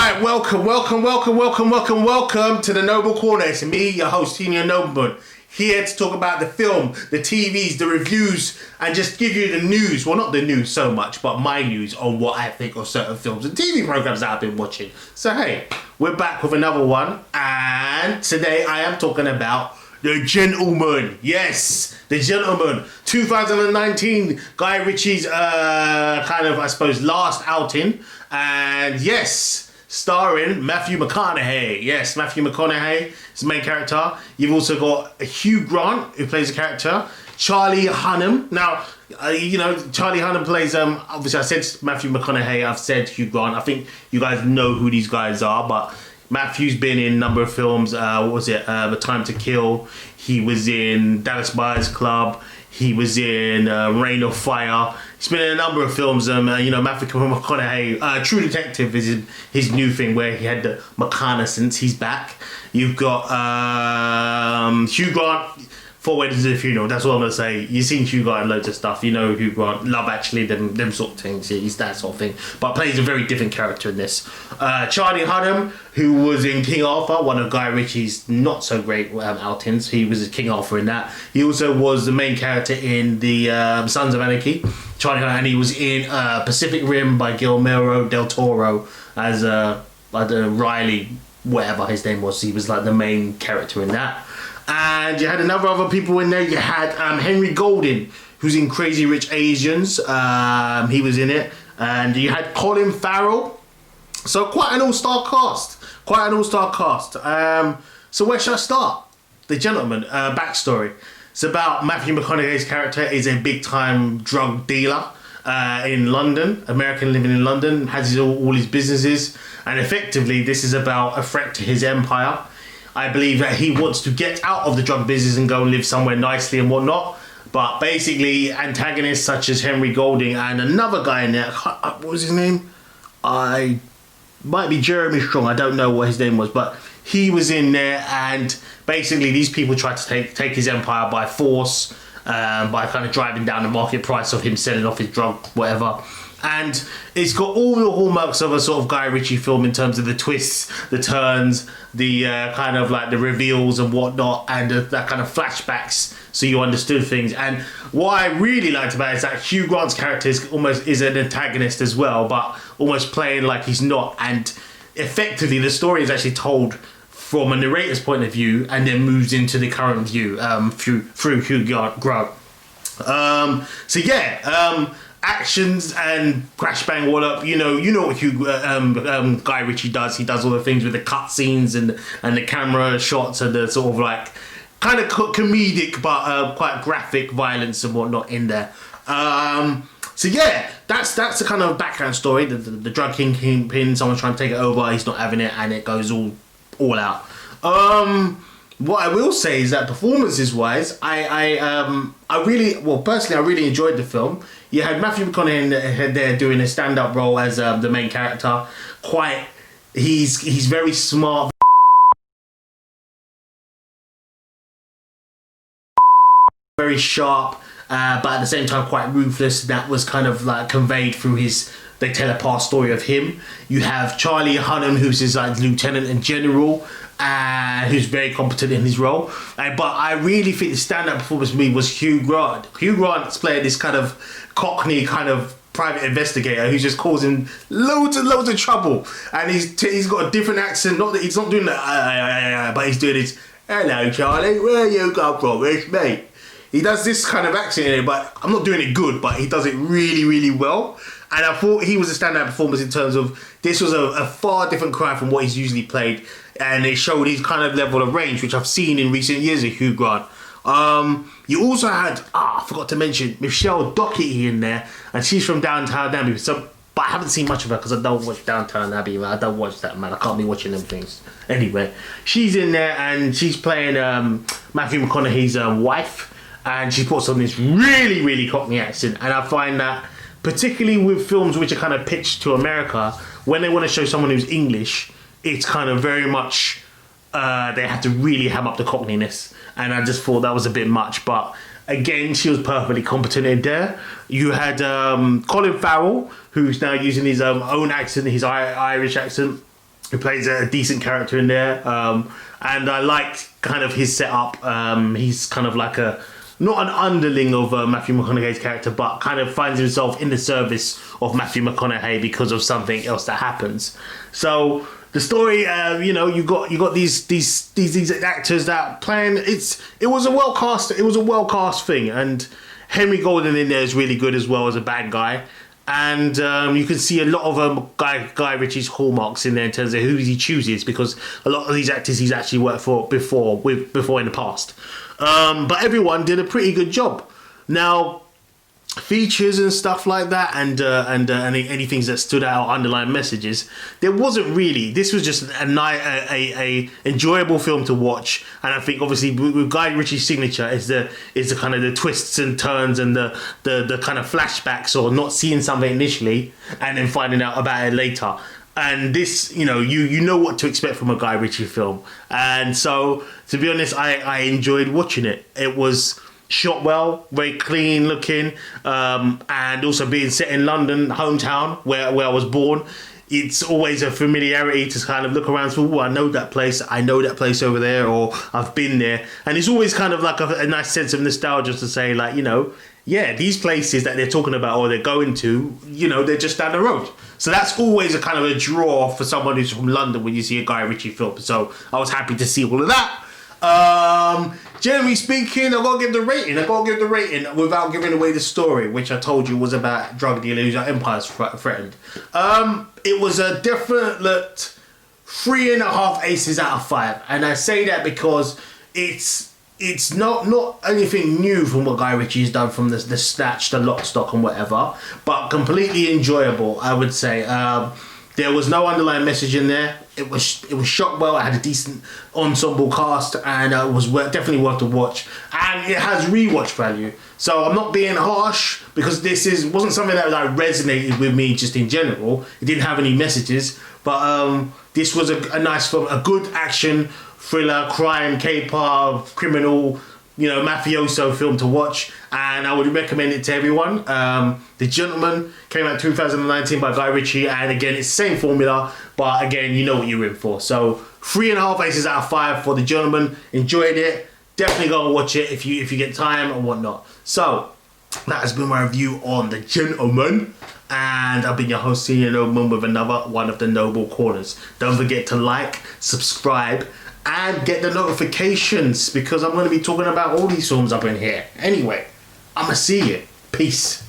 Right, welcome to the Noble Corner. It's me, your host, Senior Nobleman, here to talk about the film, the TVs, the reviews, and just give you the news. Well, not the news so much, but my news on what I think of certain films and TV programs that I've been watching. So hey, we're back with another one, and today I am talking about The Gentleman. Yes, The Gentleman. 2019, Guy Ritchie's last outing. And yes, starring Matthew McConaughey. Yes, Matthew McConaughey is the main character. You've also got Hugh Grant, who plays a character. Charlie Hunnam. Now, Charlie Hunnam plays, obviously I said Matthew McConaughey, I've said Hugh Grant. I think you guys know who these guys are, but Matthew's been in a number of films. The Time to Kill. He was in Dallas Buyers Club. He was in Reign of Fire. He's been in a number of films. Matthew McConaughey, True Detective is his new thing where he had the McConaughey. He's back. You've got Hugh Grant, Four Weddings and a Funeral. That's what I'm going to say. You've seen Hugh Grant in loads of stuff. You know Hugh Grant, Love Actually, them sort of things. He's that sort of thing. But plays a very different character in this. Charlie Hunnam, who was in King Arthur, one of Guy Ritchie's not so great outings. He was King Arthur in that. He also was the main character in the Sons of Anarchy. Charlie Hunnam, and he was in Pacific Rim by Guillermo del Toro as Riley, whatever his name was. He was like the main character in that. And you had other people in there. You had Henry Golding, who's in Crazy Rich Asians. He was in it. And you had Colin Farell. So quite an all-star cast. So where should I start? The Gentleman, backstory. It's about Matthew McConaughey's character is a big-time drug dealer in London, American living in London, has all his businesses. And effectively, this is about a threat to his empire. I believe that he wants to get out of the drug business and go and live somewhere nicely and whatnot. But basically, antagonists such as Henry Golding and another guy in there, what was his name? I might be Jeremy Strong. I don't know what his name was, but he was in there. And basically, these people tried to take his empire by force, by kind of driving down the market price of him selling off his drug, whatever. And it's got all the hallmarks of a sort of Guy Ritchie film in terms of the twists, the turns, the kind of like the reveals and whatnot, and that kind of flashbacks, so you understood things. And what I really liked about it is that Hugh Grant's character is an antagonist as well, but almost playing like he's not. And effectively, the story is actually told from a narrator's point of view, and then moves into the current view through Hugh Grant. Actions and crash bang wallop. You know what Guy Ritchie does. He does all the things with the cut scenes and the camera shots and the sort of like kind of comedic but quite graphic violence and whatnot in there. That's the kind of background story. The drug kingpin, someone's trying to take it over. He's not having it, and it goes all out. What I will say is that performances wise, I really enjoyed the film. You had Matthew McConaughey there doing a stand-up role as the main character. He's very smart, very sharp, but at the same time quite ruthless. That was kind of like conveyed through they tell a past story of him. You have Charlie Hunnam, who's his like lieutenant and general, who's very competent in his role. But I really think the stand-up performance for me was Hugh Grant. Hugh Grant's playing this kind of Cockney kind of private investigator who's just causing loads of trouble. And he's got a different accent. Not that he's not doing that, but he's doing his, "Hello, Charlie, where you come from? It's me." He does this kind of accent in it, but I'm not doing it good, but he does it really, really well. And I thought he was a standout performance in terms of this was a far different crime from what he's usually played, and it showed his kind of level of range, which I've seen in recent years of Hugh Grant. You also had, I forgot to mention, Michelle Dockery in there, and she's from Downtown Abbey. But I haven't seen much of her because I don't watch Downtown Abbey, man. I don't watch that, man. I can't be watching them things. Anyway, she's in there and she's playing Matthew McConaughey's wife, and she puts on this really, really Cockney accent. And I find that, particularly with films which are kind of pitched to America, when they want to show someone who's English, it's kind of very much they have to really ham up the Cockneyness, and I just thought that was a bit much. But again, she was perfectly competent in there. You had Colin Farell, who's now using his own accent, his Irish accent, He plays a decent character in there, and I liked kind of his setup. He's kind of like not an underling of Matthew McConaughey's character, but kind of finds himself in the service of Matthew McConaughey because of something else that happens. So the story, you got these actors that playing. It was a well cast thing, and Henry Golden in there is really good as well as a bad guy. And you can see a lot of Guy Ritchie's hallmarks in there in terms of who he chooses, because a lot of these actors he's actually worked for before in the past. But everyone did a pretty good job. Now, features and stuff like that, and any things that stood out, underlying messages, there wasn't really. This was just a enjoyable film to watch, and I think obviously with Guy Ritchie's signature is the kind of the twists and turns and the kind of flashbacks, or not seeing something initially and then finding out about it later. And this, you know what to expect from a Guy Ritchie film, and so to be honest, I enjoyed watching it. It was shot well, very clean looking, and also being set in London, hometown, where I was born. It's always a familiarity to kind of look around. So, I know that place over there, or I've been there. And it's always kind of like a nice sense of nostalgia to say, like, yeah, these places that they're talking about or they're going to, they're just down the road. So that's always a kind of a draw for someone who's from London when you see a Guy Ritchie film. So I was happy to see all of that. Generally speaking, I've got to give the rating without giving away the story, which I told you was about drug dealers whose empires threatened. It was a definite 3.5 aces out of 5, and I say that because it's not anything new from what Guy Ritchie has done from the Snatch, the Lock, Stock and whatever, but completely enjoyable, I would say. There was no underlying message in there. It was shot well. It had a decent ensemble cast, and it was definitely worth a watch. And it has rewatch value. So I'm not being harsh, because wasn't something that resonated with me just in general. It didn't have any messages, but this was a nice film, a good action thriller, crime, caper, criminal, mafioso film to watch, and I would recommend it to everyone. The Gentleman came out 2019 by Guy Ritchie, and again, it's the same formula, but again, you know what you're in for. So 3.5 aces out of 5 for The Gentleman. Enjoyed it. Definitely go and watch it if you get time and whatnot. So that has been my review on The Gentleman, and I've been your host, Senior Nobleman, with another one of the Noble Corners. Don't forget to like, subscribe, and get the notifications, because I'm going to be talking about all these films up in here. Anyway, I'ma see you. Peace.